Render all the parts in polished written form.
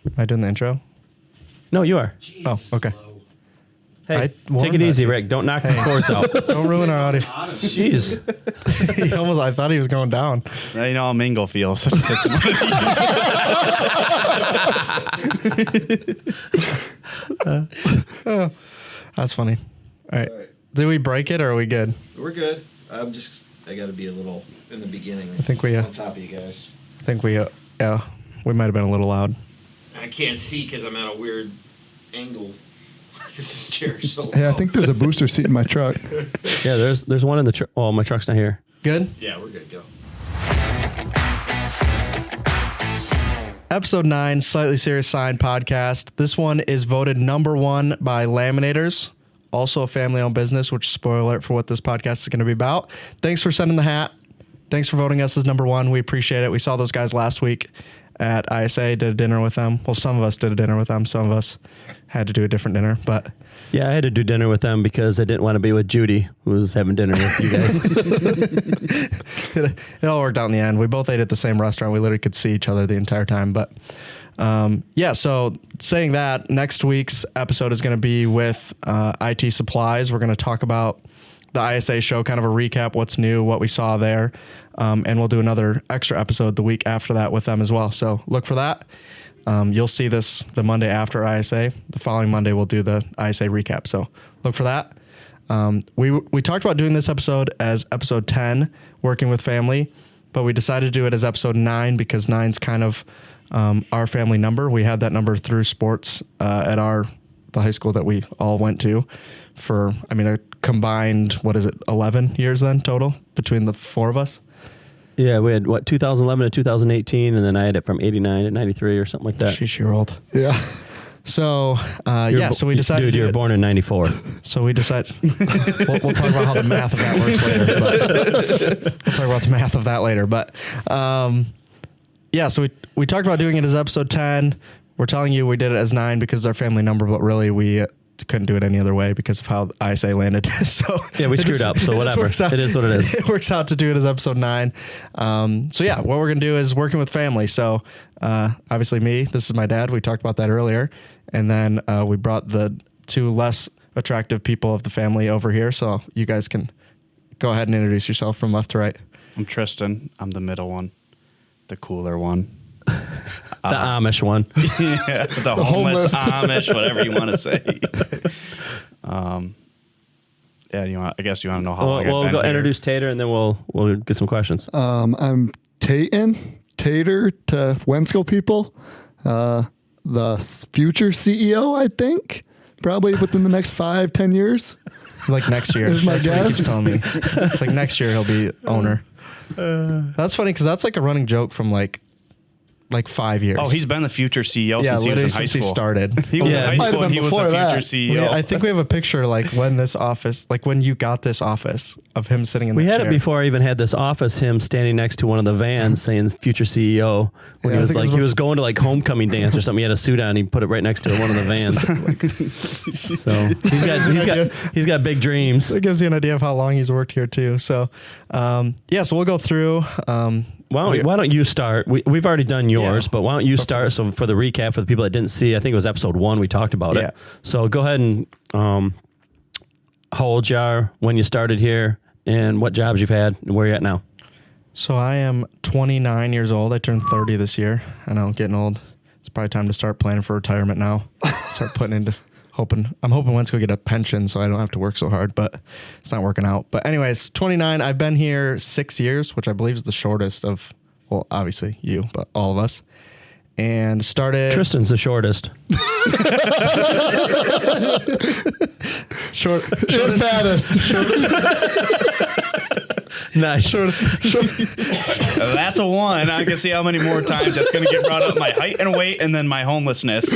Am I doing the intro? No, you are. Jesus, okay. Hey, take it easy, Rick. Don't knock the cords out. Don't ruin our audio. Jeez. I thought he was going down. Now you know how Mingo feels. That's funny. All right. Did we break it or are we good? We're good. I got to be a little in the beginning. I think we, on top of you guys. I think we, we might have been a little loud. I can't see because I'm at a weird angle. This chair is so low. Hey, I think there's a booster seat in my truck. Yeah, there's one in the truck. Oh, my truck's not here. Good? Yeah, we're good. Go. Episode 9, Slightly Serious Sign podcast. This one is voted number 1 by Laminators, also a family-owned business, which, spoiler alert for what this podcast is going to be about. Thanks for sending the hat. Thanks for voting us as number 1. We appreciate it. We saw those guys last week at ISA, did a dinner with them. Well, some of us did a dinner with them. Some of us had to do a different dinner, but... Yeah, I had to do dinner with them because I didn't want to be with Judy, who was having dinner with you guys. It all worked out in the end. We both ate at the same restaurant. We literally could see each other the entire time. But yeah, so saying that, next week's episode is going to be with IT supplies. We're going to talk about the ISA show, kind of a recap, what's new, what we saw there. And we'll do another extra episode the week after that with them as well. So look for that. You'll see this the Monday after ISA. The following Monday, we'll do the ISA recap. So look for that. We talked about doing this episode as episode 10, working with family, but we decided to do it as episode 9 because 9's kind of our family number. We had that number through sports at the high school that we all went to for, a combined, 11 years then total between the 4 of us? Yeah, we had, 2011 to 2018, and then I had it from 89 to 93 or something like that. Sheesh, you're old. Yeah. So, so we decided... Dude, you were born in 94. So we decided... we'll talk about how the math of that works later. But so we talked about doing it as episode 10. We're telling you we did it as 9 because it's our family number, but really we couldn't do it any other way because of how ISA landed. So yeah, we screwed up. So whatever. It is what it is. It works out to do it as episode 9. So yeah, what we're going to do is working with family. So obviously this is my dad. We talked about that earlier. And then we brought the 2 less attractive people of the family over here. So you guys can go ahead and introduce yourself from left to right. I'm Tristan. I'm the middle one, the cooler one. The Amish one. Yeah, the homeless Amish, whatever you want to say. Yeah, I guess you want to know how long I've been We'll go here. introduce Tater, and then we'll get some questions. I'm Tayton, Tater to Wensco people, the future CEO, I think, probably within the next 5-10 years. Like next year. Is my That's what he keeps guess. telling me. Like next year he'll be owner. That's funny because that's like a running joke from like 5 years. Oh, he's been the future CEO since he was in high since he school. started. He was in high might school have and been he was the before future that. CEO. I think we have a picture like when this office, like when you got this office of him sitting in We the had chair. it before I even had this office, him standing next to one of the vans saying future CEO. When Yeah, I think it was he was going to like homecoming dance or something. He had a suit on. He put it right next to one of the vans. So he's got big dreams. It gives you an idea of how long he's worked here too. So, so we'll go through. Why don't you start? We've already done yours, Yeah. but why don't you start? So for the recap, for the people that didn't see, I think it was episode 1 we talked about Yeah. it. So go ahead and how old you are, when you started here, and what jobs you've had, and where you're at now. So I am 29 years old. I turned 30 this year. I know, getting old. It's probably time to start planning for retirement now. Start putting into I'm hoping Wensco get a pension so I don't have to work so hard, but it's not working out. But anyways, 29. I've been here 6 years, which I believe is the shortest of, well, obviously you, but all of us. And started... Tristan's the shortest. Shortest. Fattest. Nice. That's a 1. I can see how many more times that's going to get brought up. My height and weight and then my homelessness.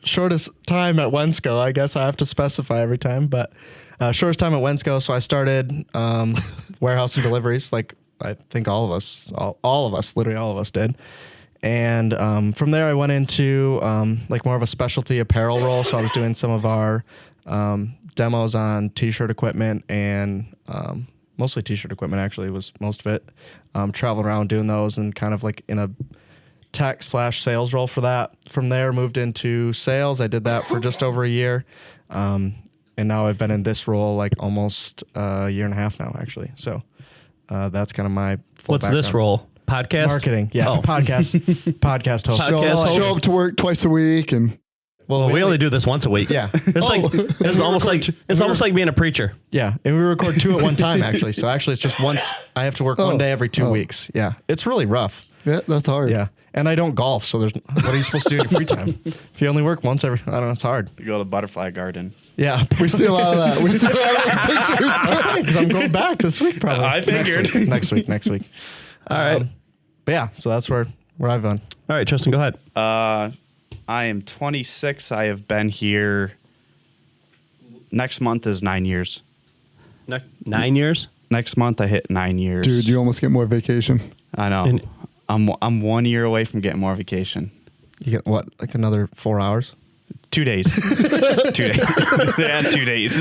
Shortest time at Wensco, I guess I have to specify every time, but shortest time at Wensco. So I started warehouse and deliveries, like I think all of us, literally all of us did. And from there I went into like more of a specialty apparel role. So I was doing some of our demos on t-shirt equipment and mostly t-shirt equipment actually was most of it. Traveling around doing those and kind of like in a tech/sales role for that. From there, moved into sales. I did that for just over a year. And now I've been in this role like almost a year and a half now, actually. So that's kind of my full What's background. this role? Podcast? Marketing. Yeah. Oh. Podcast host. Show up to work twice a week and Well, we only do this once a week. Yeah. It's almost like being a preacher. Yeah. And we record 2 at one time, actually. So actually, it's just once. I have to work one day every 2 weeks. Yeah. It's really rough. yeah, that's hard. Yeah. And I don't golf. So what are you supposed to do in your free time? If you only work once every, I don't know, it's hard. You go to Butterfly Garden. Yeah. We see a lot of that. We see a lot of pictures. Because I'm going back this week, probably. I figured. Next week. All right. But yeah, so that's where I've been. All right, Tristan, go ahead. I am 26. I have been here. Next month is 9 years. 9 years? Next month I hit 9 years. Dude, you almost get more vacation. I know. And- I'm 1 year away from getting more vacation. You get what, like another 4 hours? 2 days. 2 days. Yeah, 2 days.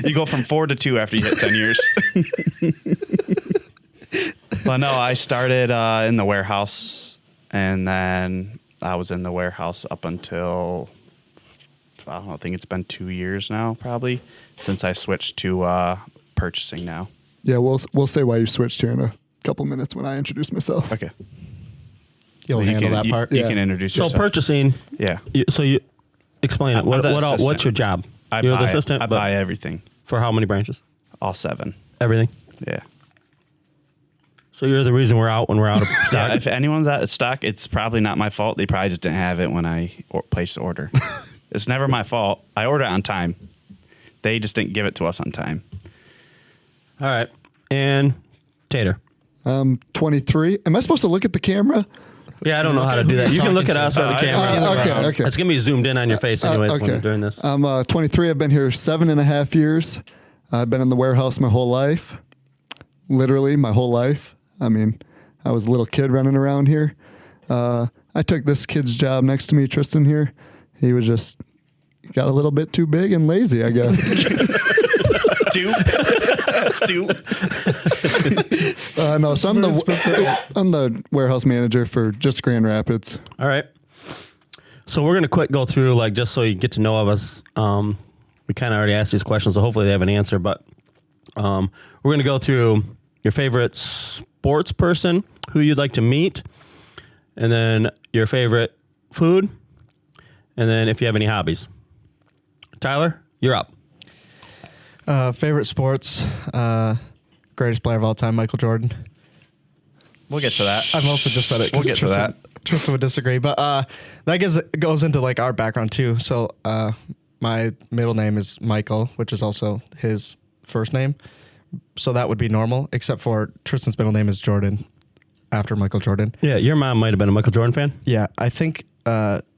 You go from 4 to 2 after you hit 10 years. But no, I started in the warehouse, and then I was in the warehouse up until, I don't know, I think it's been 2 years now, probably, since I switched to purchasing now. Yeah, we'll say why you switched here in a couple minutes when I introduce myself. Okay. You'll You handle can- that part? You Yeah. can introduce So yourself. purchasing. Yeah. You explain it. I'm the What's assistant. your job? I You're buy, the assistant. I but buy everything. for how many branches? All 7. Everything. Yeah. So you're the reason we're out when we're out of stock. Yeah, if anyone's out of stock, it's probably not my fault. They probably just didn't have it when I placed the order. It's never my fault. I order it on time. They just didn't give it to us on time. All right, and Tater. I'm 23. Am I supposed to look at the camera? Yeah, I don't know how to do that. You can look at us or the I- camera. Okay. It's gonna be zoomed in on your face anyways when you're doing this. I'm 23. I've been here 7.5 years. I've been in the warehouse my whole life. Literally my whole life. I mean, I was a little kid running around here. I took this kid's job next to me, Tristan here. He was just got a little bit too big and lazy, I guess. That's 2. No, so I'm the warehouse manager for just Grand Rapids. All right. So we're gonna quick go through like just so you get to know of us. We kind of already asked these questions, so hopefully they have an answer. But we're gonna go through your favorite sports person, who you'd like to meet, and then your favorite food, and then if you have any hobbies. Tyler, you're up. Favorite sports, greatest player of all time, Michael Jordan. We'll get to that. I've also just said it. 'cause We'll get to that. Tristan would disagree, but that goes into like our background too. So my middle name is Michael, which is also his first name. So that would be normal, except for Tristan's middle name is Jordan, after Michael Jordan. Yeah, your mom might have been a Michael Jordan fan. Yeah, I think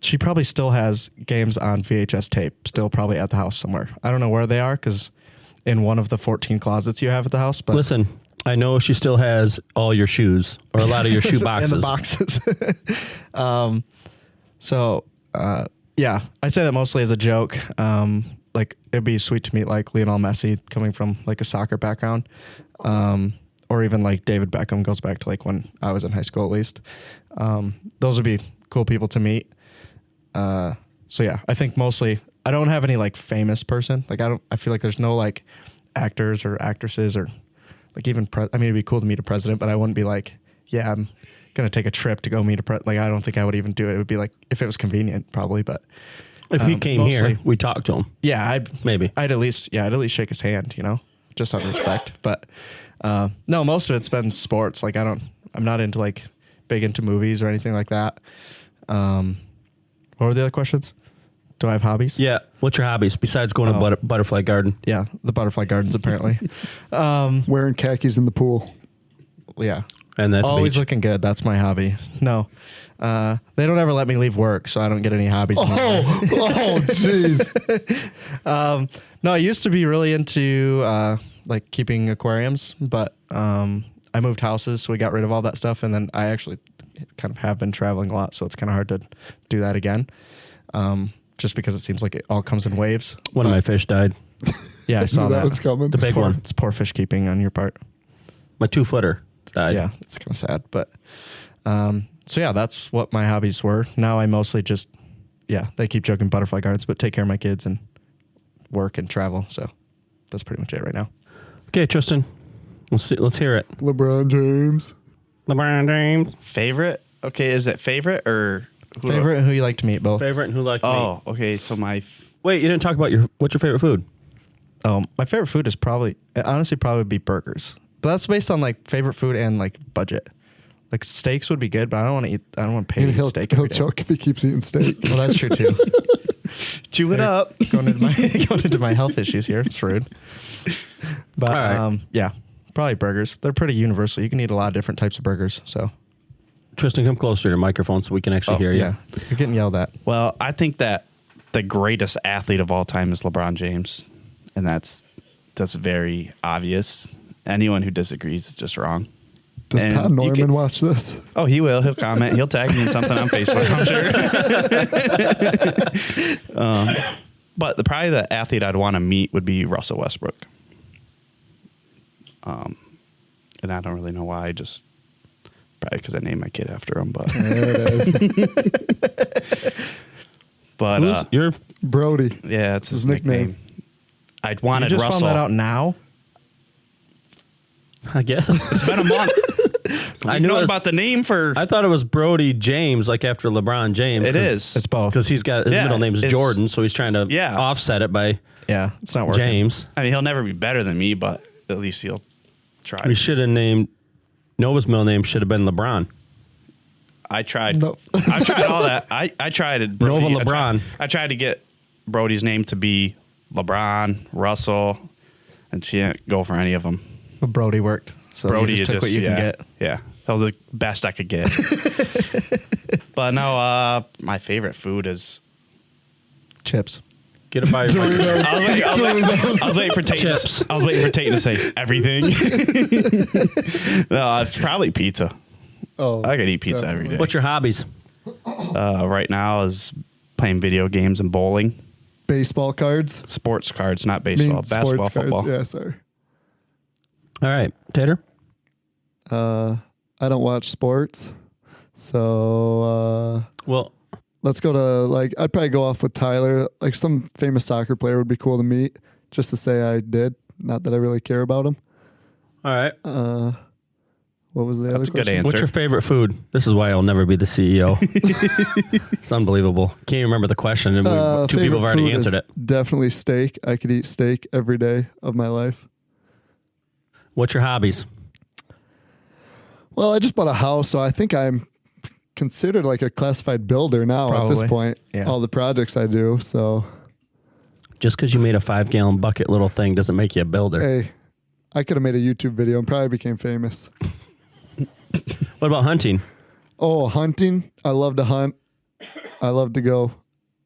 she probably still has games on VHS tape, still probably at the house somewhere. I don't know where they are because in one of the 14 closets you have at the house. But Listen, I know she still has all your shoes or a lot of your shoe in boxes. the boxes. Yeah, I say that mostly as a joke. Like it'd be sweet to meet like Lionel Messi coming from like a soccer background. Or even like David Beckham goes back to like when I was in high school at least. Those would be cool people to meet. So yeah, I think mostly I don't have any like famous person. Like I feel like there's no like actors or actresses or like even I mean it'd be cool to meet a president, but I wouldn't be like, yeah, I'm gonna take a trip to go meet a like I don't think I would even do it. It would be like if it was convenient probably, but If he came mostly- here, we talked to him. yeah, I'd at least shake his hand, you know, just out of respect. But no, most of it's been sports. Like I'm not into like big into movies or anything like that. What were the other questions? Do I have hobbies? Yeah. What's your hobbies besides going to Butterfly Garden? Yeah, the butterfly gardens apparently. Wearing khakis in the pool. Yeah, And that's always beach. looking good. That's my hobby. No, they don't ever let me leave work, so I don't get any hobbies. anymore. Oh, jeez. No, I used to be really into like keeping aquariums, but I moved houses, so we got rid of all that stuff, and then I actually kind of have been traveling a lot, so it's kind of hard to do that again. Just because it seems like it all comes in waves. One of my fish died. Yeah, I saw that. was coming. The big one. It's poor fish keeping on your part. My 2-footer died. Yeah, it's kind of sad, but So yeah, that's what my hobbies were. Now I mostly just, they keep joking butterfly gardens, but take care of my kids and work and travel. So that's pretty much it right now. Okay, Tristan, let's hear it. LeBron James. LeBron James. Favorite? Okay, is it favorite or Favorite and who you like to meet, both. Favorite and who like me? Oh, okay. So Wait, you didn't talk about what's your favorite food? Oh, my favorite food is probably be burgers. But that's based on like favorite food and like budget. Like steaks would be good, but I don't want to pay to eat steak. He'll every day. choke if he keeps eating steak. Well, that's true too. chew it up. going into my health issues here. It's rude. But All right. Probably burgers. They're pretty universal. You can eat a lot of different types of burgers. So Tristan, come closer to the microphone so we can actually hear you. yeah, you're getting yelled at. Well, I think that the greatest athlete of all time is LeBron James, and that's very obvious. Anyone who disagrees is just wrong. Does And Todd you Norman can- watch this? Oh, he will. He'll comment. He'll tag me in something on Facebook, I'm sure. But probably the athlete I'd want to meet would be Russell Westbrook. And I don't really know why. Just probably because I named my kid after him. But There it is. but You're Brody. yeah, it's his His nickname. nickname. I'd wanted You just Russell. found that out now? I guess. It's been a month. I I knew know it was- about the name for. I thought it was Brody James, like after LeBron James. It is. It's both. Because his middle name is it's- Jordan, so he's trying to Yeah. offset it by Yeah, it's not working. James. I mean, he'll never be better than me, but at least he'll try. We should have named Nova's middle name should have been LeBron. I tried. No. I tried all that. I tried it. Brody. Nova LeBron. I tried to get Brody's name to be LeBron, Russell, and she didn't go for any of them. But Brody worked. So Brody you just took what you yeah, can get. Yeah, that was the best I could get. But no, my favorite food is. Chips. Get it by your Doritos. I was waiting for Tayton. Chips. I was waiting for Tayton to say everything. No, it's probably pizza. Oh, I could eat pizza every definitely. day. What's your hobbies? Right now is playing video games and bowling. Baseball cards. Sports cards, not I mean, baseball. Basketball, sports cards. football. Yeah, sorry. All right, Tater. I don't watch sports, so Well, let's go to I'd probably go off with Tyler. Like some famous soccer player would be cool to meet, just to say I did. Not that I really care about him. all right. What was the other That's a good question? answer. What's your favorite food? This is why I'll never be the CEO. It's unbelievable. Can't even remember the question, and two people have already Favorite food answered is it. Definitely steak. I could eat steak every day of my life. What's your hobbies? Well, I just bought a house, so I think I'm considered like a classified builder now at this Probably. point. Yeah. All the projects I do. So, Just because you made a 5-gallon bucket little thing doesn't make you a builder. hey, I could have made a YouTube video and probably became famous. What about hunting? Oh, hunting. I love to hunt. I love to go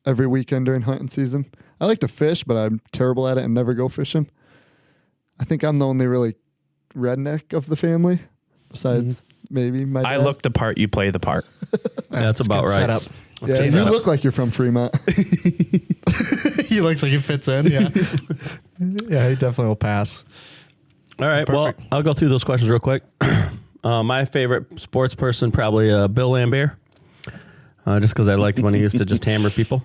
every weekend during hunting season. I like to fish, but I'm terrible at it and never go fishing. I think I'm the only really redneck of the family, besides maybe my dad. I look the part, you play the part. That's about good right. setup. Yeah, Take you that up. look like you're from Fremont. He looks like he fits in. Yeah. Yeah, he definitely will pass. All right. Perfect. Well, I'll go through those questions real quick. My favorite sports person, probably Bill Lambert, just because I liked when he used to just hammer people.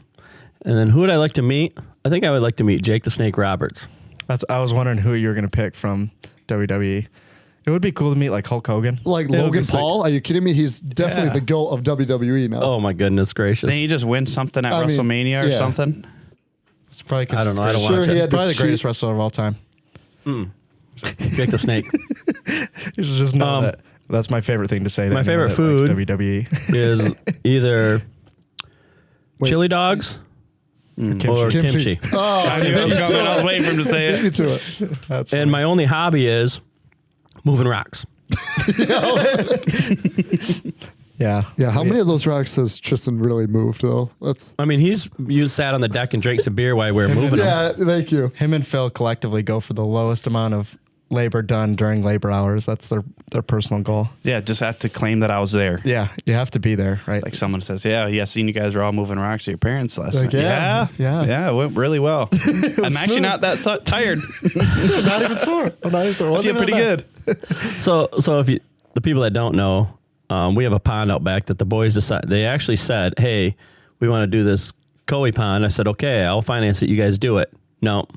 And then who would I like to meet? I think I would like to meet Jake the Snake Roberts. I was wondering who you were going to pick from WWE. It would be cool to meet like Hulk Hogan. Like It would be Logan sick. Paul? Are you kidding me? He's definitely Yeah. the GOAT of WWE now. Oh, my goodness gracious. Then you just win something at I mean, WrestleMania or yeah. something. It's probably 'cause I don't he's know. I don't great. watch Sure, it. he He's had to probably the greatest cheat. wrestler of all time. Jake the Snake You should just know that. That's my favorite thing to say. To my anyone favorite that likes food- WWE. is either Wait. chili dogs or kimchi. Oh, I knew it was coming. I was waiting for him to say beat me it. to it. That's And my only hobby is moving rocks. yeah. Yeah, how many of those rocks has Tristan really moved, though? That's I mean, you sat on the deck and drank some beer while we were moving them. yeah, thank you. Him and Phil collectively go for the lowest amount of labor done during labor hours. That's their personal goal. Yeah, just have to claim that I was there. Yeah, you have to be there, right? Like someone says, yeah, seen you guys were all moving rocks at your parents last Like, night. yeah. It went really well. I'm actually smooth. not that tired. not even sore. I'm not even sore. I feel pretty good. So if you, the people that don't know, we have a pond out back that the boys decided. They actually said, "Hey, we want to do this koi pond." I said, "Okay, I'll finance it. You guys do it." No,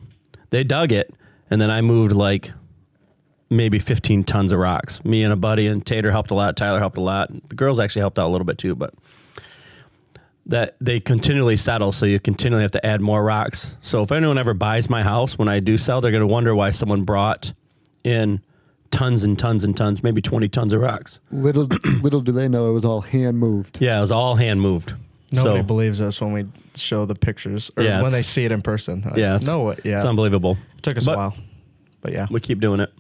they dug it, and then I moved like maybe 15 tons of rocks. Me and a buddy, and Tater helped a lot. Tyler helped a lot. The girls actually helped out a little bit too, but that they continually settle, so you continually have to add more rocks. So if anyone ever buys my house when I do sell, they're going to wonder why someone brought in tons and tons and tons, maybe 20 tons of rocks. Little do they know it was all hand moved. Yeah, it was all hand moved. Nobody So, believes us when we show the pictures or Yeah, when they it's- see it in person. Like, yeah, no, yeah, it's unbelievable. it took us But a while, but yeah. we keep doing it.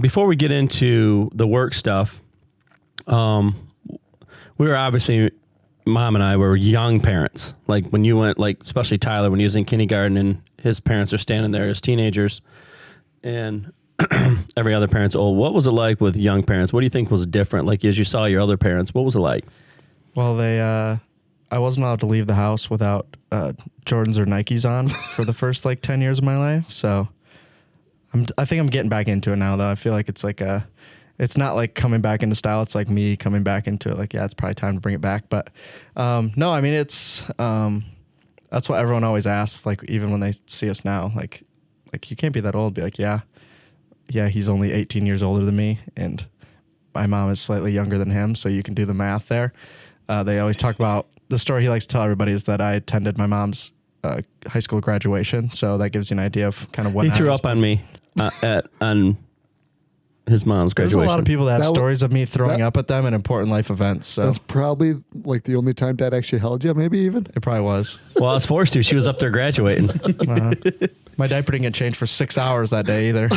Before we get into the work stuff, we were obviously, Mom and I were young parents. Like when you went, like especially Tyler, when he was in kindergarten and his parents are standing there as teenagers, and every other parent's old. What was it like with young parents? What do you think was different? Like as you saw your other parents, what was it like? Well, I wasn't allowed to leave the house without Jordans or Nikes on for the first like 10 years of my life. So I think I'm getting back into it now, though. I feel like it's like it's not like coming back into style. It's like me coming back into it. Like, yeah, it's probably time to bring it back. But no, I mean, it's that's what everyone always asks. Like, even when they see us now, like you can't be that old. Be like, yeah, he's only 18 years older than me, and my mom is slightly younger than him. So you can do the math there. They always talk about the story he likes to tell everybody is that I attended my mom's high school graduation. So that gives you an idea of kind of what He threw up on me on his mom's There's graduation. a lot of people that have That stories of me throwing that- up at them in important life events. So That's probably like the only time Dad actually held you, maybe even. it probably was. Well, I was forced to. She was up there graduating. My diaper didn't get changed for 6 hours that day either.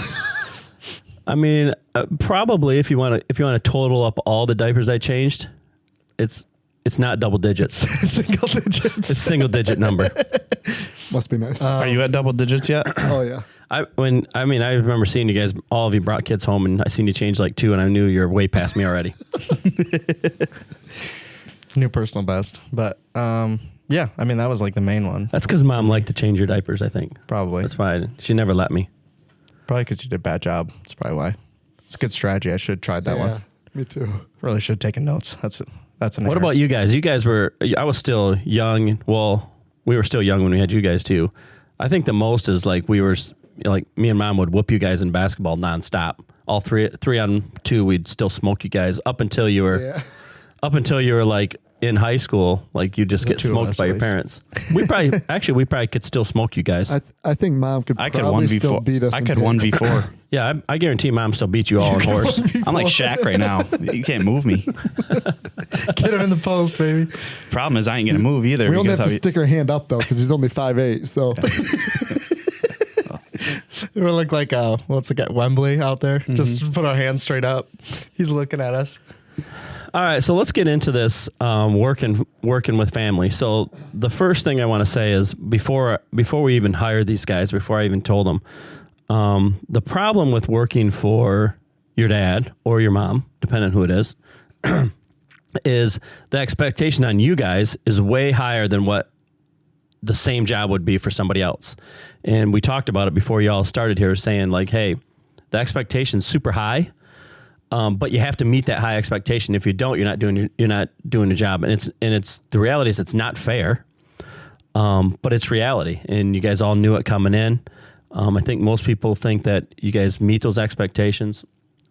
I mean, probably if you want to total up all the diapers I changed, it's not double digits. Single digits. It's single digit number. Must be nice. Are you at double digits yet? Oh yeah. I remember seeing you guys, all of you brought kids home, and I seen you change like 2, and I knew you're way past me already. New personal best. But yeah, I mean, that was like the main one. That's because Mom liked to change your diapers, I think. Probably. That's why she never let me. Probably because you did a bad job. That's probably why. It's a good strategy. I should have tried that Yeah, one. me too. Really should have taken notes. That's an What error. about you guys? You guys I was still young. Well, we were still young when we had you guys too. I think the most is like we were, like me and Mom would whoop you guys in basketball nonstop. All 3-on-2, we'd still smoke you guys up until you were, like in high school. Like you just The get two of smoked us, by at your least. parents. We probably could still smoke you guys. I think Mom could I could probably still beat us. I in could ping. 1v4. Yeah, I guarantee Mom still beat you all on horse. I'm like Shaq right now. You can't move me. Get him in the post, baby. Problem is I ain't gonna move either. We only have because to stick our hand up though, because he's only 5'8". So We look like what's the guy, Wembley out there? Just put our hands straight up. He's looking at us. All right, so let's get into this working with family. So the first thing I want to say is before we even hired these guys, before I even told them, the problem with working for your dad or your mom, depending on who it is, is the expectation on you guys is way higher than what the same job would be for somebody else. And we talked about it before y'all started here, saying like, hey, the expectation's super high. But you have to meet that high expectation. If you don't, you're not doing the job. And it's the reality is it's not fair. But it's reality. And you guys all knew it coming in. I think most people think that you guys meet those expectations.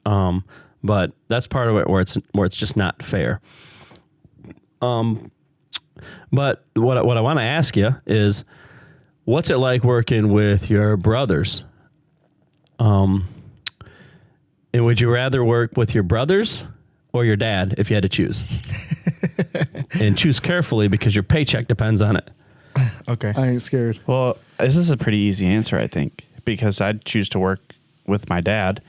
But that's part of it where it's just not fair. But what I want to ask you is, what's it like working with your brothers? And would you rather work with your brothers or your dad if you had to choose? And choose carefully because your paycheck depends on it. Okay. I ain't scared. Well, this is a pretty easy answer, I think, because I'd choose to work with my dad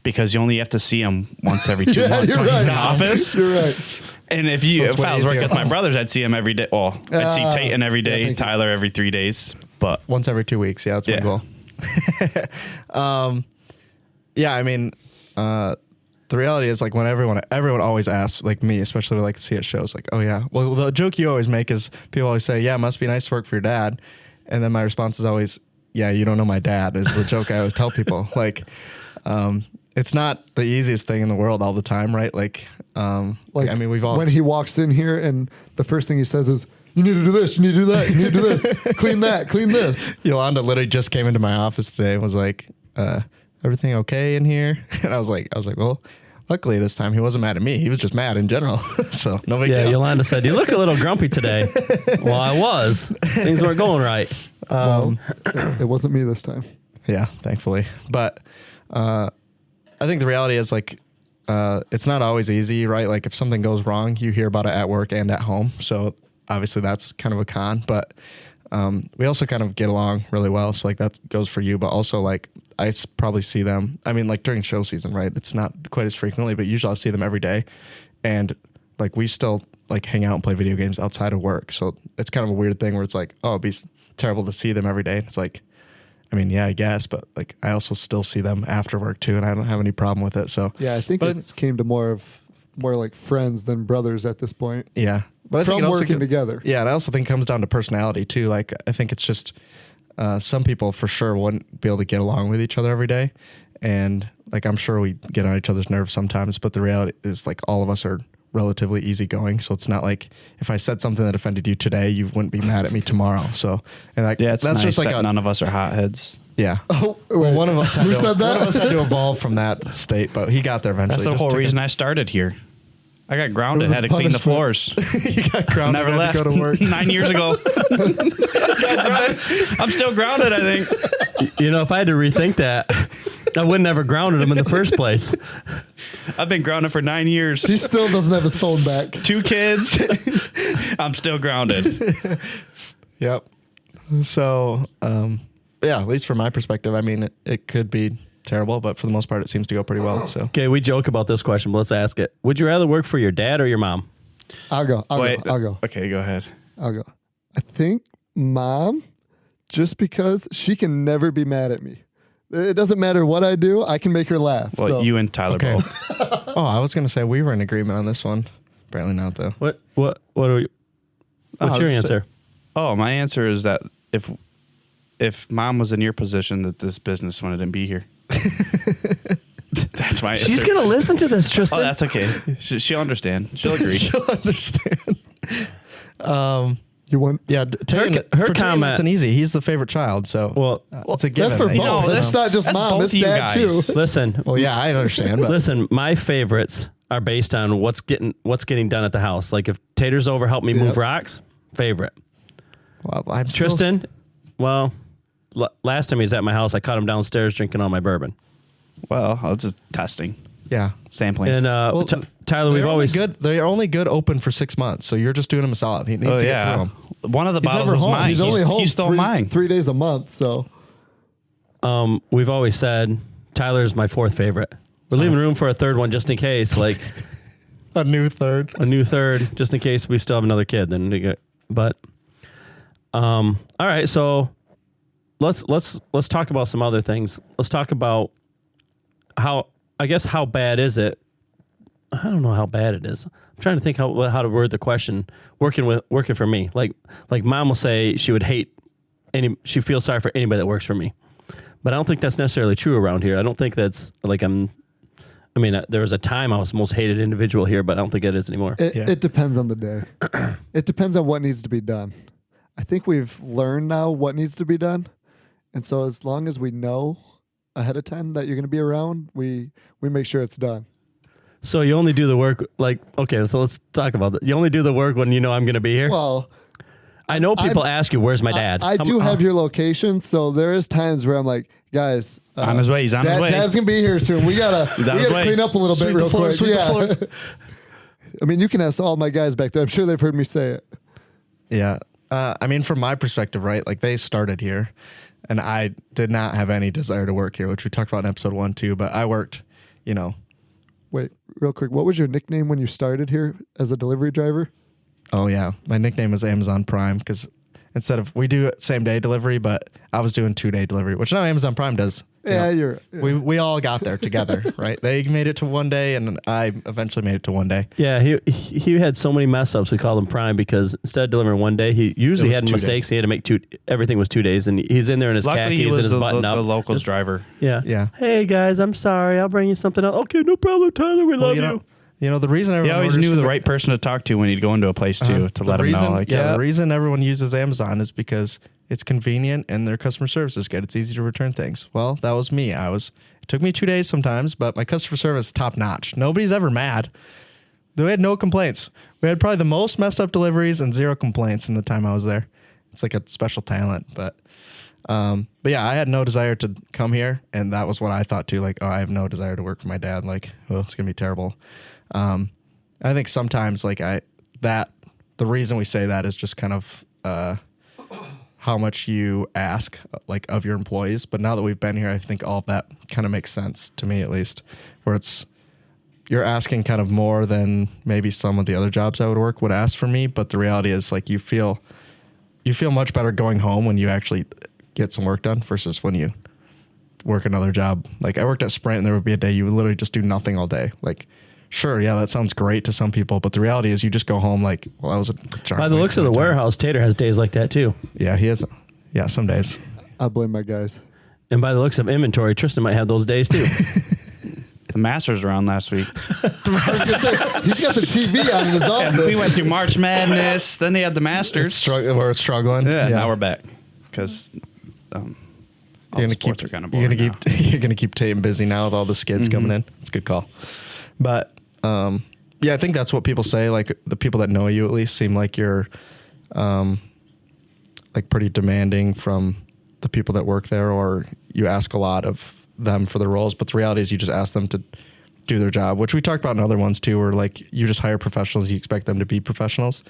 because you only have to see him once every 2 months you're when he's in right. the office. You're right. And if it's I way was working easier. with my brothers, I'd see him every day. Well, I'd see Tayton every yeah, day, thank you. Tyler every 3 days. But Once every 2 weeks. Yeah, that's my Yeah. goal. Yeah, I mean, the reality is like when everyone always asks, like me, especially like to see at shows, like, oh yeah. Well, the joke you always make is people always say, yeah, it must be nice to work for your dad. And then my response is always, yeah, you don't know my dad is the joke I always tell people. Like, it's not the easiest thing in the world all the time, right? Like, I mean, we've all when he walks in here and the first thing he says is, "You need to do this. You need to do that. You need to do this. Clean that. Clean this." Yolanda literally just came into my office today and was like, "Everything okay in here?" And I was like, well, luckily this time he wasn't mad at me. He was just mad in general. So no big Yeah, deal. Yolanda said, "You look a little grumpy today." Well, I was. Things weren't going right. It wasn't me this time. Yeah, thankfully. But I think the reality is like, it's not always easy, right? Like if something goes wrong, you hear about it at work and at home. So obviously that's kind of a con, but we also kind of get along really well. So like that goes for you, but also like probably see them. I mean, like during show season, right? It's not quite as frequently, but usually I'll see them every day. And like we still like hang out and play video games outside of work. So it's kind of a weird thing where it's like, oh, it'd be terrible to see them every day. It's like, I mean, yeah, I guess, but like I also still see them after work too, and I don't have any problem with it. So Yeah, I think it came to more like friends than brothers at this point. yeah, but I think From it also working together. Yeah, and I also think it comes down to personality too. Like I think it's just some people for sure wouldn't be able to get along with each other every day, and like I'm sure we get on each other's nerves sometimes. But the reality is like all of us are relatively easygoing, so it's not like if I said something that offended you today, you wouldn't be mad at me tomorrow. So and like Yeah, it's that's nice just like that none of us are hotheads. yeah. Oh, Well, wait. one of us had Who to, said that? One of us had to evolve from that state, but he got there eventually. That's the Just whole took reason I started here. I got grounded, It was had to his clean the punishment. floors. he got grounded. Never had left. to go to work. 9 years ago. I'm still grounded, I think. You know, if I had to rethink that, I would never grounded him in the first place. I've been grounded for 9 years. He still doesn't have his phone back. 2 kids. I'm still grounded. Yep. So, yeah, at least from my perspective, I mean, it could be terrible, but for the most part, it seems to go pretty well. So, Okay, we joke about this question, but let's ask it. Would you rather work for your dad or your mom? I'll go. I'll go. Okay, go ahead. I'll go. I think Mom, just because she can never be mad at me. It doesn't matter what I do. I can make her laugh. Well, so. you and Tyler okay. both. Oh, I was going to say we were in agreement on this one. Apparently not, though. What are we? What's your answer? Oh, my answer is that if Mom was in your position, that this business wouldn't be here. That's my answer. She's gonna listen to this, Tristan. Oh, that's okay. She'll understand. She'll agree. She'll understand. You want? Yeah, Tayton, her for Tayton, comment- that's an easy. He's the favorite child, so Well, it's a given. That's for that, you both. know, That's not just That's Mom. both It's of you Dad guys. too. listen. Well, yeah, I understand, but Listen, my favorites are based on what's getting done at the house. Like if Tater's over, help me move rocks. Favorite. well, I'm still- Tristan. Well, last time he was at my house, I caught him downstairs drinking all my bourbon. Well, it's just testing, yeah. sampling. And Tyler, we've They're always only good. They're only good open for 6 months, so you're just doing him a solid. He needs to get through them. One of the He's bottles never was home. mine. He's only home. He stole mine. 3 days a month. So we've always said Tyler's my fourth favorite. We're leaving room for a third one just in case, like A new third. a new third, just in case we still have another kid. But all right, so let's talk about some other things. Let's talk about how bad is it? I don't know how bad it is. I'm trying to think how to word the question. Working for me, like Mom will say she would hate she feels sorry for anybody that works for me, but I don't think that's necessarily true around here. I don't think that's like there was a time I was the most hated individual here, but I don't think it is anymore. it depends on the day. It depends on what needs to be done. I think we've learned now what needs to be done, and so as long as we know ahead of time that you're going to be around, we make sure it's done. So you only do the work okay, so let's talk about that. You only do the work when you know I'm going to be here? Well, I know people ask you, where's my dad? I do have your location, so there is times where I'm like, guys, On his way. He's on his way. Dad's gonna be here soon. We gotta on his way. clean up a little Sweep bit the real floors, quick. sweep the floors. I mean, you can ask all my guys back there. I'm sure they've heard me say it. Yeah. I mean, from my perspective, right, like they started here and I did not have any desire to work here, which we talked about in episode 1 too, but I worked, Wait, real quick. What was your nickname when you started here as a delivery driver? oh yeah, my nickname was Amazon Prime because instead of, we do same day delivery, but I was doing 2-day delivery, which now Amazon Prime does Yeah, We all got there together, right? They made it to one day, and I eventually made it to one day. Yeah, he had so many mess ups. We called him Prime because instead of delivering one day, he usually was had 2 mistakes. days. He had to make two. Everything was 2 days, and he's in there in his Luckily, he khakis and was his button up. the locals driver. Yeah, Yeah. Hey guys, I'm sorry. I'll bring you something else. Okay, no problem, Tyler. We love you. The reason He everyone always orders knew from the right person to talk to when he'd go into a place too, to let him know. Like, the reason everyone uses Amazon is because it's convenient and their customer service is good. It's easy to return things. Well, that was me. It took me 2 days sometimes, but my customer service is top notch. Nobody's ever mad. We had no complaints. We had probably the most messed up deliveries and 0 complaints in the time I was there. It's like a special talent, but yeah, I had no desire to come here, and that was what I thought too. Like, oh, I have no desire to work for my dad. Like, oh, it's gonna be terrible. I think sometimes the reason we say that is just kind of how much you ask like of your employees. But now that we've been here, I think all of that kind of makes sense to me, at least, where you're asking kind of more than maybe some of the other jobs I would ask for me. But the reality is, like, you feel much better going home when you actually get some work done versus when you work another job. Like, I worked at Sprint, and there would be a day you would literally just do nothing all day. Like, sure, yeah, that sounds great to some people, but the reality is you just go home like, well, that was a giant By the looks of the warehouse, Tater has days like that too. Yeah, he has. Yeah, some days. I blame my guys. And by the looks of inventory, Tristan might have those days too. the Masters around last week. He's got the TV on in his office. We went through March Madness, then they had the Masters. We're struggling. Yeah, now we're back because all you're the gonna keep. sports are kind of You're boring gonna now. keep. You're gonna keep Tayton busy now with all the skids coming in. It's a good call, but yeah, I think that's what people say. Like, the people that know you at least seem like you're, like, pretty demanding from the people that work there, or you ask a lot of them for their roles. But the reality is, you just ask them to do their job, which we talked about in other ones too, where like you just hire professionals, you expect them to be professionals,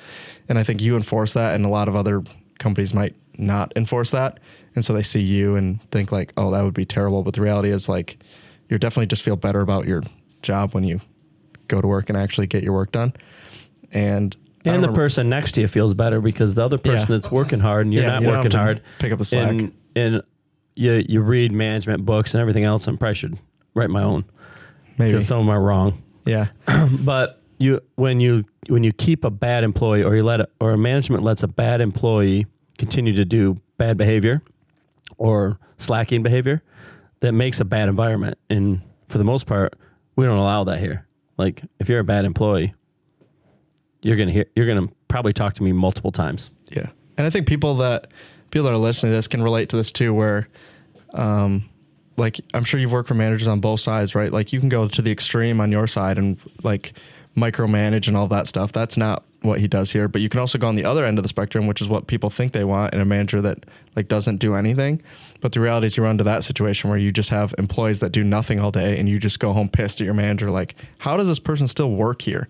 and I think you enforce that, and a lot of other companies might not enforce that, and so they see you and think like, oh, that would be terrible. But the reality is, like, you definitely just feel better about your job when you go to work and actually get your work done. And the person next to you feels better because the other person that's working hard and you're not working hard. Pick up the slack. And you read management books and everything else. I probably should write my own. Maybe because some of them are wrong. Yeah. But when you keep a bad employee, or management lets a bad employee continue to do bad behavior or slacking behavior, that makes a bad environment. And for the most part, we don't allow that here. Like, if you're a bad employee, you're gonna probably talk to me multiple times. Yeah, and I think people that are listening to this can relate to this too. Where, like, I'm sure you've worked for managers on both sides, right? Like, you can go to the extreme on your side and like micromanage and all that stuff. That's not what he does here. But you can also go on the other end of the spectrum, which is what people think they want in a manager that like doesn't do anything. But the reality is, you run to that situation where you just have employees that do nothing all day, and you just go home pissed at your manager. Like, how does this person still work here?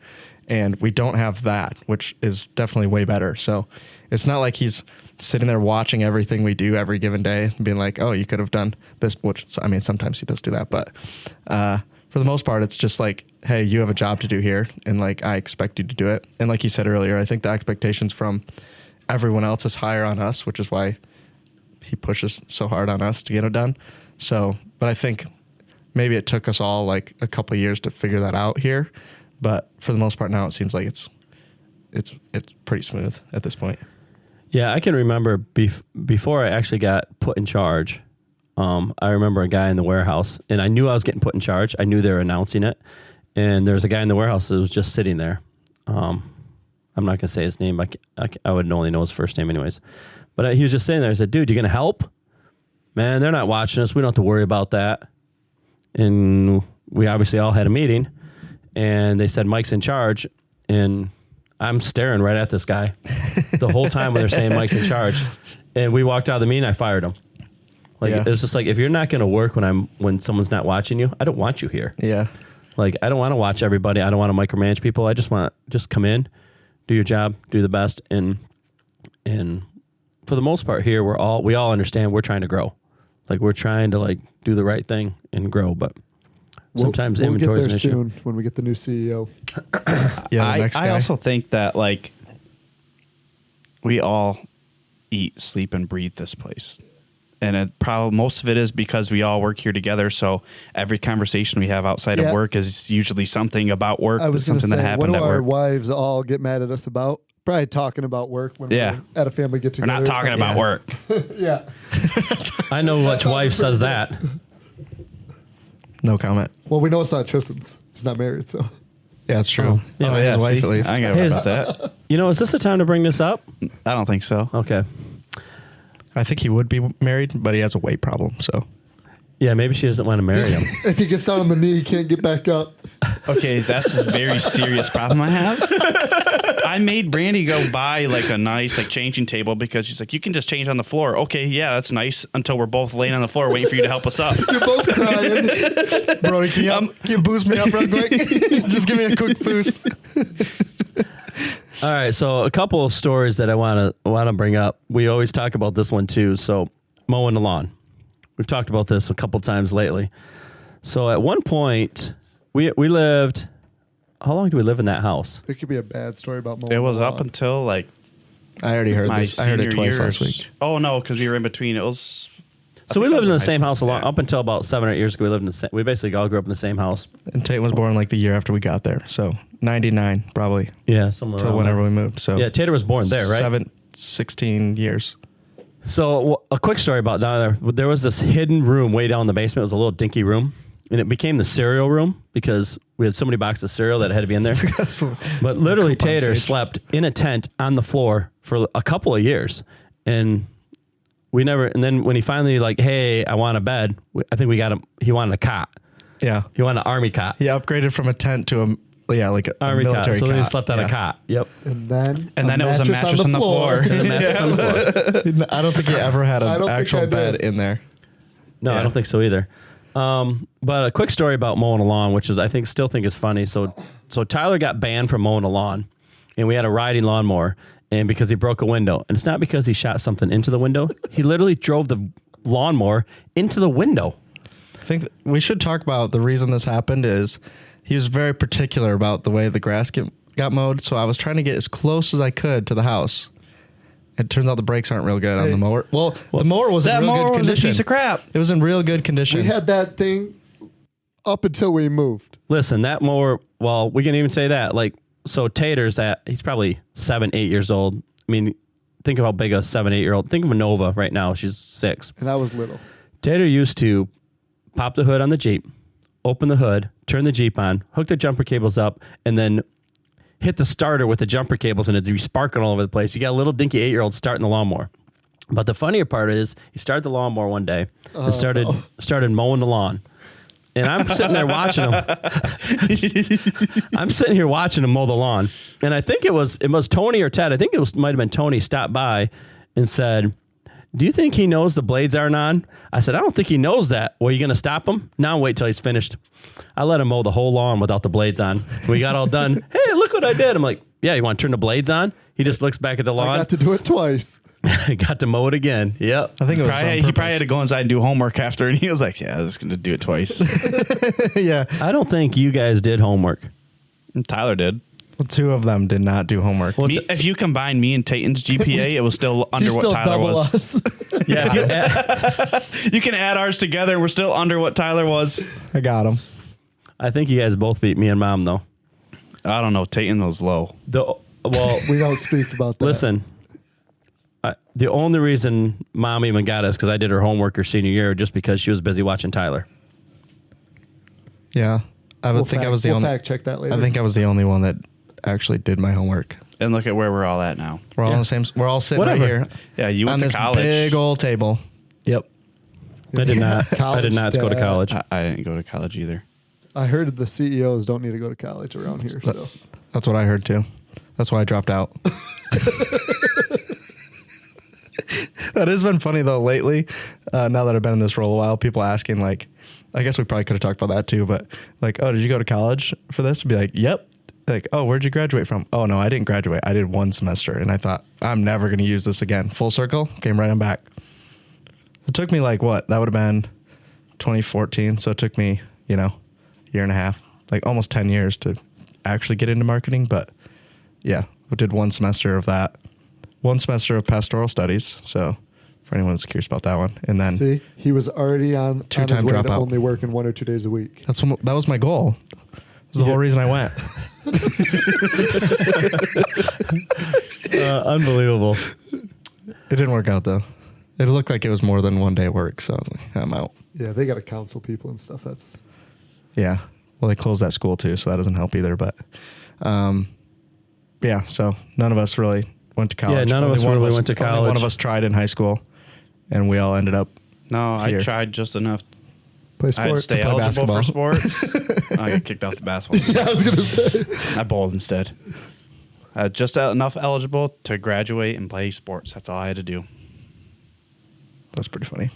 And we don't have that, which is definitely way better. So it's not like he's sitting there watching everything we do every given day and being like, oh, you could have done this, which, I mean, sometimes he does do that. But for the most part, it's just like, hey, you have a job to do here, and like, I expect you to do it. And like you said earlier, I think the expectations from everyone else is higher on us, which is why he pushes so hard on us to get it done. So, but I think maybe it took us all like a couple of years to figure that out here. But for the most part now, it seems like it's pretty smooth at this point. Yeah, I can remember before I actually got put in charge. I remember a guy in the warehouse, and I knew I was getting put in charge. I knew they were announcing it, and there's a guy in the warehouse that was just sitting there. I'm not going to say his name. I would only know his first name anyways. But he was just sitting there. I said, dude, you going to help? Man, they're not watching us. We don't have to worry about that. And we obviously all had a meeting, and they said, Mike's in charge. And I'm staring right at this guy the whole time when they're saying Mike's in charge. And we walked out of the meeting, I fired him. Like, It's just like, if you're not going to work when someone's not watching you, I don't want you here. Yeah. Like, I don't want to watch everybody. I don't want to micromanage people. I just come in, do your job, do the best. And for the most part here, we all understand we're trying to grow. Like, we're trying to like do the right thing and grow, but sometimes inventory is an issue. We'll get there soon when we get the new CEO. Yeah, the next guy. I also think that like we all eat, sleep, and breathe this place. And most of it is because we all work here together. So every conversation we have outside Yeah. of work is usually something about work. I was going to something say, that happened what do at our work. wives all get mad at us about? Probably talking about work when Yeah. we're at a family get We're together. not talking about work. Yeah. I know which wife says that. No comment. Well, we know it's not Tristan's. He's not married, so. Yeah, it's true. Yeah, his wife see? at least. I ain't Hey, about that. You know, is this the time to bring this up? I don't think so. Okay. I think he would be married, but he has a weight problem. So Yeah, maybe she doesn't want to marry him. If he gets down on the knee, he can't get back up. Okay, that's a very serious problem I have. I made Brandy go buy like a nice like changing table because she's like, you can just change on the floor. Okay, yeah, that's nice until we're both laying on the floor waiting for you to help us up. You're both crying. Brody, can you boost me up real quick? Just give me a quick boost. All right, so a couple of stories that I want to bring up. We always talk about this one too. So mowing the lawn. We've talked about this a couple times lately. So at one point, we lived. How long did we live in that house? It could be a bad story about mowing It was the up lawn. until like I already heard my this. I heard it senior twice years. last week. Oh no, because we were in between. It was. So we lived in the same high house school. up until about 7 or 8 years ago. We lived in the same. We basically all grew up in the same house. And Tayton was born like the year after we got there. So 99 probably Yeah, somewhere till around whenever there. we moved. So Yeah, Tater was born there, right? 16 years. So a quick story about down there. There was this hidden room way down in the basement. It was a little dinky room, and it became the cereal room because we had so many boxes of cereal that it had to be in there. But literally, Coupon Tater stage. slept in a tent on the floor for a couple of years, and we never. And then when he finally like, hey, I want a bed. I think we got him. He wanted a cot. Yeah. He wanted an army cot. He upgraded from a tent to a Army cot. military So then he cot. slept on Yeah. a cot. Yep. And then it was a mattress on the floor. And a mattress on the floor. I don't think he ever had I an don't think actual I bed did. in there. No, I Yeah. don't think so either. But a quick story about mowing a lawn, which is I still think is funny. So Tyler got banned from mowing a lawn, and we had a riding lawnmower, and because he broke a window, and it's not because he shot something into the window. He literally drove the lawnmower into the window. I think we should talk about the reason this happened is he was very particular about the way the grass got mowed. So I was trying to get as close as I could to the house. It turns out the brakes aren't real good on the mower. Well, the mower was in That real mower good was a condition. piece of crap. It was in real good condition. we had that thing up until we moved. Listen, that mower. Well, we can even say that. Like, so Tater's he's probably 7, 8 years old. I mean, think of how big a 7, 8-year-old. Think of a Nova right now. She's 6. And I was little. Tater used to pop the hood on the Jeep, open the hood, turn the Jeep on, hook the jumper cables up, and then hit the starter with the jumper cables, and it'd be sparkling all over the place. You got a little dinky 8-year-old starting the lawnmower. But the funnier part is he started the lawnmower one day and started mowing the lawn. And I'm sitting there watching him. I'm sitting here watching him mow the lawn. And I think it was Tony or Ted. I think it might have been Tony stopped by and said, do you think he knows the blades aren't on? I said, I don't think he knows that. Well, you going to stop him? Now wait till he's finished. I let him mow the whole lawn without the blades on. We got all done. Hey, look what I did. I'm like, yeah, you want to turn the blades on? He just looks back at the I lawn. got to do it twice. Got to mow it again. Yep. I think it was He probably had to go inside and do homework after, and he was like, "Yeah, I was just going to do it twice." yeah. I don't think you guys did homework. And Tyler did. Well, 2 of them did not do homework. Well, If you combine me and Tayton's GPA, it was still under He's what still Tyler double was. us. Yeah. You can add ours together, and we're still under what Tyler was. I got him. I think you guys both beat me and Mom, though. I don't know. Tayton was low. Well, We don't speak about that. listen, the only reason Mom even got us because I did her homework her senior year just because she was busy watching Tyler. Yeah. I would think I was the only. fact check that later. I think I was the only one that actually did my homework. And look at where we're all at now. We're all Yeah. on the same. We're all sitting Whatever. right here Yeah, you on went to this college. big old table. Yep. I did not. I College did not go to dad. college. I didn't go to college either. I heard the CEOs don't need to go to college around here. So That's what I heard too. That's why I dropped out. That has been funny though lately. Now that I've been in this role a while, people asking like, I guess we probably could have talked about that too, but like, oh, did you go to college for this? I'd be like, yep. Like, oh, where'd you graduate from? Oh no, I didn't graduate. I did 1 semester, and I thought I'm never going to use this again. Full circle, came right on back. It took me like what? That would have been 2014. So it took me, year and a half, like almost 10 years to actually get into marketing. But yeah, we did 1 semester of that, 1 semester of pastoral studies. So For anyone that's curious about that one. And then See, he was already on his Two-time way to dropout. only working 1 or 2 days a week. that was my goal. That was the whole reason I went. Unbelievable. It didn't work out though. It looked like it was more than 1 day of work, so I was like, I'm out. Yeah, they got to counsel people and stuff. That's Yeah. Well, they closed that school too, so that doesn't help either. But yeah, so none of us really went to college. Yeah, none of us Only really went to only one college. of us tried in high school, and we all ended up. No, Here. I tried just enough. play I'd sports. stay play eligible for sports. I got kicked off the basketball team. Yeah, I was gonna say. I bowled instead. Just enough eligible to graduate and play sports. That's all I had to do. That's pretty funny.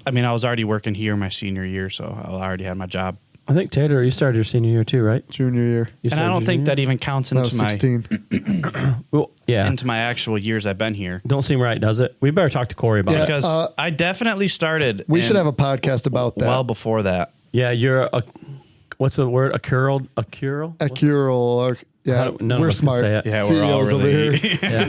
I mean, I was already working here my senior year, so I already had my job. I think Tater, you started your senior year too, right? Junior year. You And I started don't your think junior that even counts When I into was my 16. Well, yeah. into my actual years I've been here. Don't seem right, does it? We better talk to Corey about Yeah. it. Because I definitely started. We should in- have a podcast about that. well before that. Yeah, you're a, what's the word? A curl? Accurol. Yeah, None of we're us can smart. say it. Yeah, we're all CEOs over really. here. Yeah.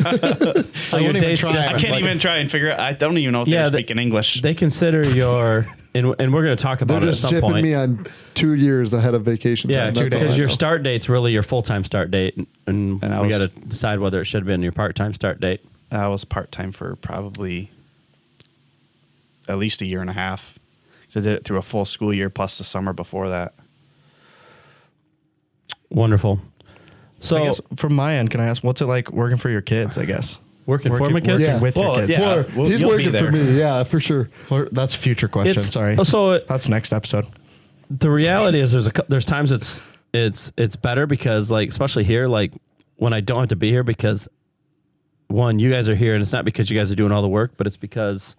So your won't even date's try. different. I can't Like, even try and figure it. I don't even know if Yeah, they're they- speaking English. They consider your, and we're going to talk They're about it at just some jipping point. me on 2 years ahead of vacation Yeah, time. That's all I because your know. start date's really your full-time start date, and I we was- got to decide whether it should have been your part-time start date. I was part time for probably at least a year and a half. So I did it through a full school year plus the summer before that. Wonderful. So I guess from my end, can I ask, what's it like working for your kids? I guess working for my kids. working Yeah. with your Well, kids. yeah. Or he's you'll be working there. for me. Yeah, for sure. Or, that's a future question. It's- Sorry. So That's next episode. the reality is there's times it's better because like especially here like when I don't have to be here because one you guys are here and it's not because you guys are doing all the work but it's because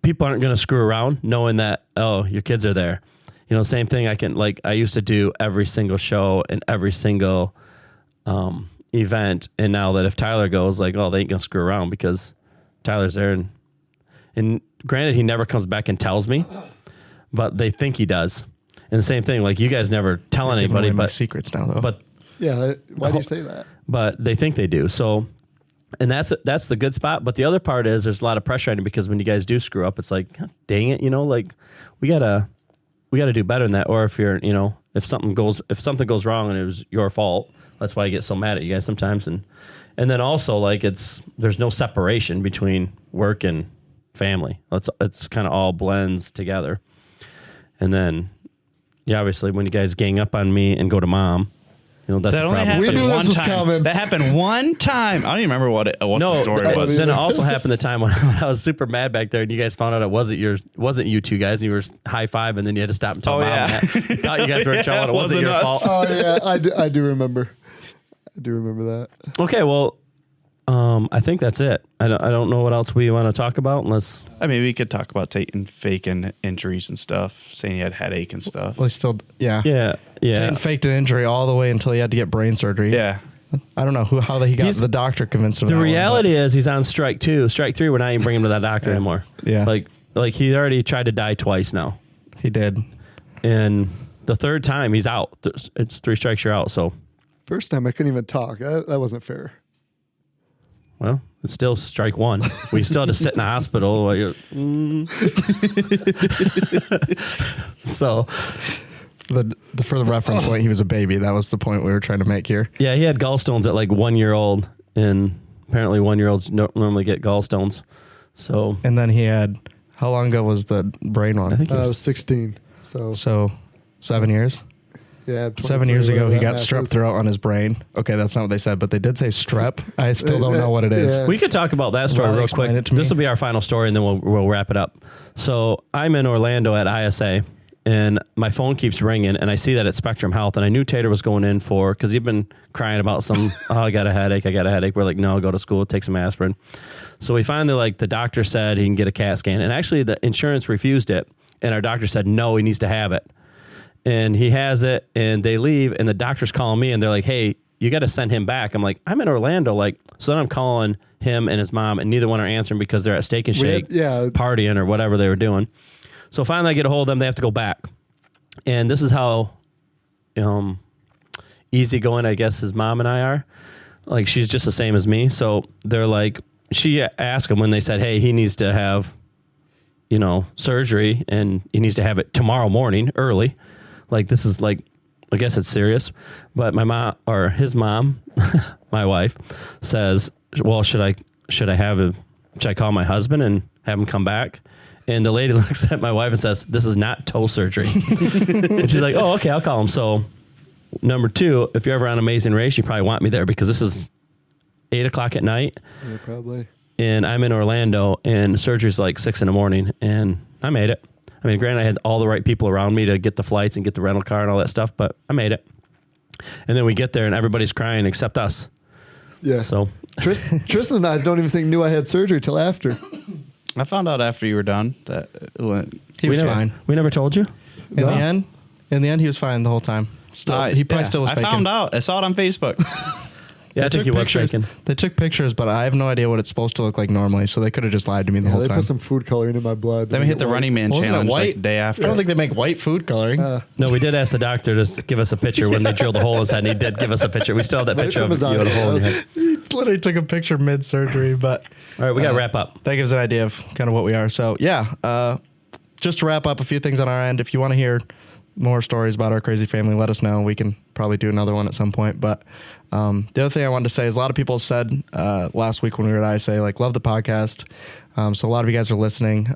people aren't going to screw around knowing that your kids are there. You know, same thing I used to do every single show and every single event, and now that if Tyler goes, like, oh, they ain't gonna screw around because Tyler's there, and granted, he never comes back and tells me, but they think he does. And the same thing, like you guys never tell Giving anybody, away my but secrets now, though. Yeah, why do you say that? but they think they do. So, and that's the good spot. But the other part is there's a lot of pressure on you because when you guys do screw up, it's like, God dang it, you know, like we gotta do better than that. Or if you're, you know, if something goes wrong and it was your fault, that's why I get so mad at you guys sometimes. And then also like there's no separation between work and family. It's kind of all blends together. And then, yeah, obviously when you guys gang up on me and go to mom, you know, that's That a only problem. We happened knew this one was time. coming. That happened one time. I don't even remember what the story th- was. then it also happened the time when I was super mad back there, and you guys found out it wasn't you two guys, and you were high five, and then you had to stop and tell Oh, mom yeah. that. You thought you guys were in trouble, and it wasn't your wasn't fault. us. Oh yeah, I do remember. I do remember that. Okay, well, I think that's it. I don't know what else we want to talk about unless I mean, we could talk about Tayton faking injuries and stuff, saying he had headache and stuff. well, he still, yeah. yeah. Tayton faked an injury all the way until he had to get brain surgery. Yeah. I don't know how he got He's- the doctor convinced him. The of that one, reality is he's on strike 2. Strike 3, we're not even bringing him to that doctor anymore. Yeah. Like he already tried to die twice now, but he did. and the third time he's out. It's 3 strikes, you're out. So. First time I couldn't even talk. That wasn't fair. Well, it's still strike 1. We still had to sit in the hospital. While you're, So, For the reference point, he was a baby. That was the point we were trying to make here. yeah, he had gallstones at like 1 year old, and apparently 1 year olds normally get gallstones. So, And then he had, how long ago was the brain one? I think I it was 16. So So 7 years? yeah, 7 years 23, ago, he whatever got that strep math is. throat on his brain. Okay, that's not what they said, but they did say strep. I still don't know what it is. Yeah. we could talk about that story Well, real explain quick. it to me. This will be our final story, and then we'll wrap it up. So, I'm in Orlando at ISA, and my phone keeps ringing, and I see that it's Spectrum Health, and I knew Tater was going in for, because he'd been crying about some, I got a headache. We're like, no, go to school, take some aspirin. So we finally, the doctor said he can get a CAT scan, and actually the insurance refused it, and our doctor said, no, he needs to have it. And he has it, and they leave, and the doctor's calling me, and they're like, hey, you got to send him back. I'm like, I'm in Orlando. So then I'm calling him and his mom, and neither one are answering because they're at Steak and Shake partying or whatever they were doing. So finally I get a hold of them. They have to go back. And this is how easygoing, I guess, his mom and I are. Like, she's just the same as me. So they're like, she asked him when they said, hey, he needs to have, surgery and he needs to have it tomorrow morning early. Like, this is like, I guess it's serious. But my mom, or his mom, my wife, says, well, should I call my husband and have him come back? And the lady looks at my wife and says, this is not toe surgery. And she's like, oh, okay, I'll call him. So number 2, if you're ever on Amazing Race, you probably want me there because this is 8:00 at night. Yeah, probably. And I'm in Orlando and surgery's like 6 a.m. and I made it. I mean, granted, I had all the right people around me to get the flights and get the rental car and all that stuff, but I made it. And then we get there and everybody's crying except us. Yeah. So Tristan and I don't even think knew I had surgery till after. I found out after you were done that it went. He was fine. We never told you? In the end, he was fine the whole time. Still, he probably still was I faking. found out. I saw it on Facebook. Yeah, I think he was pictures. faking. They took pictures, but I have no idea what it's supposed to look like normally, so they could have just lied to me the whole They time. put some food coloring in my blood. Then we hit the Running Man Wasn't it challenge white? like the day after. I don't think they make white food coloring. No, we did ask the doctor to give us a picture when they drilled the hole in his head, and he did give us a picture. We still have that Right picture from of his you with a eye. hole in your head. He literally took a picture mid-surgery, but... All right, we got to wrap up. That gives an idea of kind of what we are. So, yeah, just to wrap up a few things on our end, if you want to hear more stories about our crazy family, let us know. We can probably do another one at some point. But the other thing I wanted to say is a lot of people said last week when we were at ISA, like, love the podcast. So a lot of you guys are listening.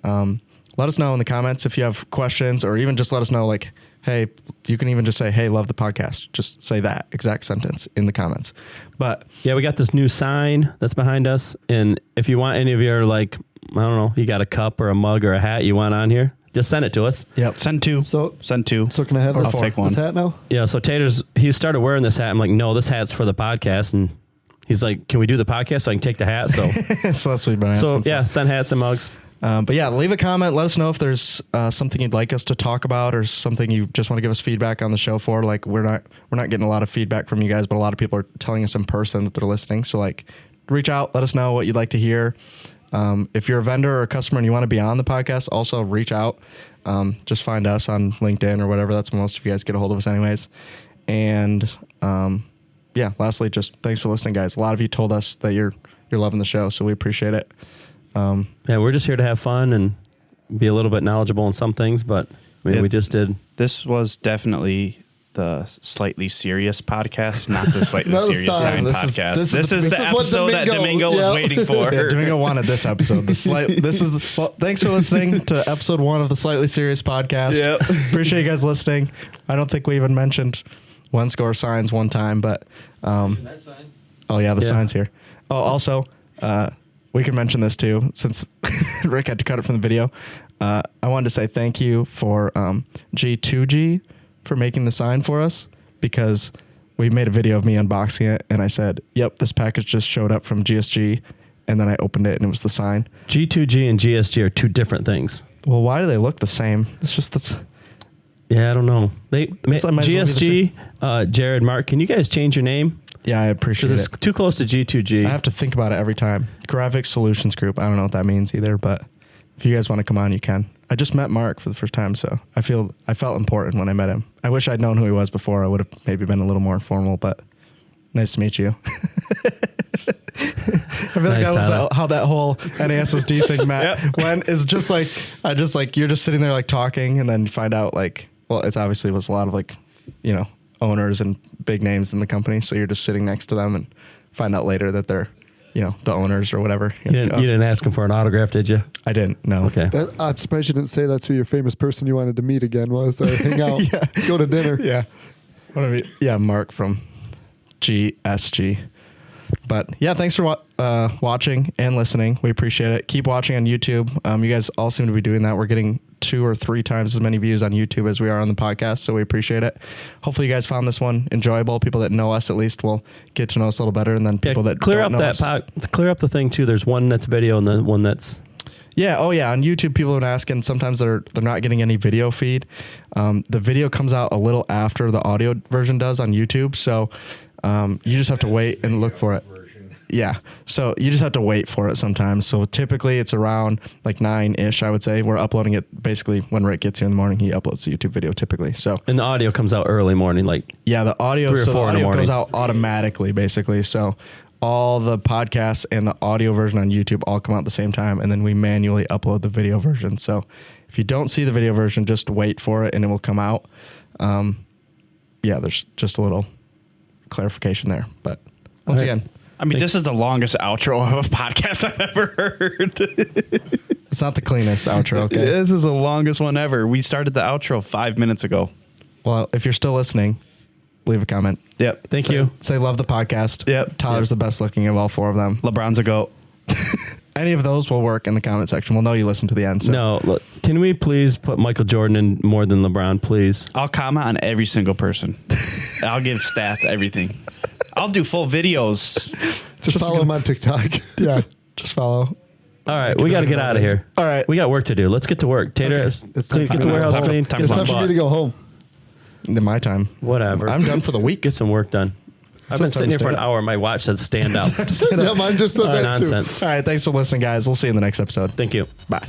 Let us know in the comments if you have questions, or even just let us know, like, hey, you can even just say, hey, love the podcast. Just say that exact sentence in the comments. But yeah, we got this new sign that's behind us. And if you want any of your, like, I don't know, you got a cup or a mug or a hat you want on here, just send it to us. yep. Send 2. So Send 2. can I have I'll this, take one. this hat now? Yeah, so he started wearing this hat. I'm like, no, this hat's for the podcast. And he's like, can we do the podcast so I can take the hat? So, So that's what we've been asking so for. yeah, send hats and mugs. But yeah, leave a comment. Let us know if there's something you'd like us to talk about, or something you just want to give us feedback on the show for. Like, we're not getting a lot of feedback from you guys, but a lot of people are telling us in person that they're listening. So, like, reach out, let us know what you'd like to hear. If you're a vendor or a customer and you want to be on the podcast, also reach out. Just find us on LinkedIn or whatever. That's where most of you guys get a hold of us anyways. And yeah, lastly, just thanks for listening, guys. A lot of you told us that you're loving the show, so we appreciate it. Yeah, we're just here to have fun and be a little bit knowledgeable in some things, but I mean, we just did. This was definitely the Slightly Serious podcast, not the Slightly Not the Serious sign. Sign This is- podcast. this is This is this the is what episode that Domingo was yeah. waiting for. Yeah, Domingo wanted this episode. Thanks for listening to episode 1 of the Slightly Serious podcast. Yep. Appreciate you guys listening. I don't think we even mentioned Wensco Signs one time, but That sign. oh yeah, the Yeah. sign's here. Oh, also, we can mention this too, since Rick had to cut it from the video. I wanted to say thank you for G2G for making the sign for us, because we made a video of me unboxing it, and I said, yep, this package just showed up from GSG, and then I opened it and it was the sign. G2G and GSG are two different things. Well, why do they look the same? It's just that's. Yeah, I don't know. They might as well be the GSG, Jared, Mark, can you guys change your name? Yeah, I appreciate Because it's it. too close to G2G. I have to think about it every time. Graphic Solutions Group. I don't know what that means either, but if you guys want to come on, you can. I just met Mark for the first time, so I felt important when I met him. I wish I'd known who he was before. I would have maybe been a little more formal, but nice to meet you. I feel like Nice, that was Tyler. how that whole NASSD thing, Matt, Yep. went. Is just like you're just sitting there like talking, and then you find out like, well, it's obviously was a lot of like, owners and big names in the company. So you're just sitting next to them and find out later that they're, the owners or whatever. You didn't ask him for an autograph, did you? I didn't. No. Okay. I'm surprised you didn't say that's who your famous person you wanted to meet again was, or hang out, go to dinner. Yeah. Mark from GSG. But yeah, thanks for watching and listening. We appreciate it. Keep watching on YouTube. You guys all seem to be doing that. We're getting 2 or 3 times as many views on YouTube as we are on the podcast, so we appreciate it. Hopefully you guys found this one enjoyable. People that know us at least will get to know us a little better, and then people that clear don't up know that us. clear up the thing too. There's one that's video and then one that's Yeah. Oh, yeah. On YouTube, people have been asking. Sometimes they're not getting any video feed. The video comes out a little after the audio version does on YouTube, so you just have to wait and look for it. Yeah. So you just have to wait for it sometimes. So typically it's around like 9-ish, I would say. We're uploading it basically when Rick gets here in the morning. He uploads the YouTube video typically. So and the audio comes out early morning, like yeah, the audio 3 or 4 in the audio morning. goes out automatically basically. So all the podcasts and the audio version on YouTube all come out at the same time, and then we manually upload the video version. So if you don't see the video version, just wait for it and it will come out. Yeah, there's just a little clarification there. But once again, I mean, this is the longest outro of a podcast I've ever heard. it's not the cleanest outro, okay? This is the longest one ever. We started the outro 5 minutes ago. Well, if you're still listening, leave a comment. Yep. Thank you. Say love the podcast. Yep. Tyler's the best looking of all 4 of them. LeBron's a GOAT. Any of those will work in the comment section. We'll know you listen to the end. So. No, look, can we please put Michael Jordan in more than LeBron, please? I'll comment on every single person. I'll give stats, everything. I'll do full videos. Just follow him on TikTok. Yeah, just follow. All right, we got to get out of here. All right. We got work to do. Let's get to work. Tater, Okay. It's time get for the me. warehouse Time for- clean. time Get It's for some time for me to butt. go home. In my time. Whatever. I'm done for the week. Get some work done. I've been Sometimes sitting here for an do it. hour. My watch says stand up. Yeah, mine just said that too. Nonsense. All right. Thanks for listening, guys. We'll see you in the next episode. Thank you. Bye.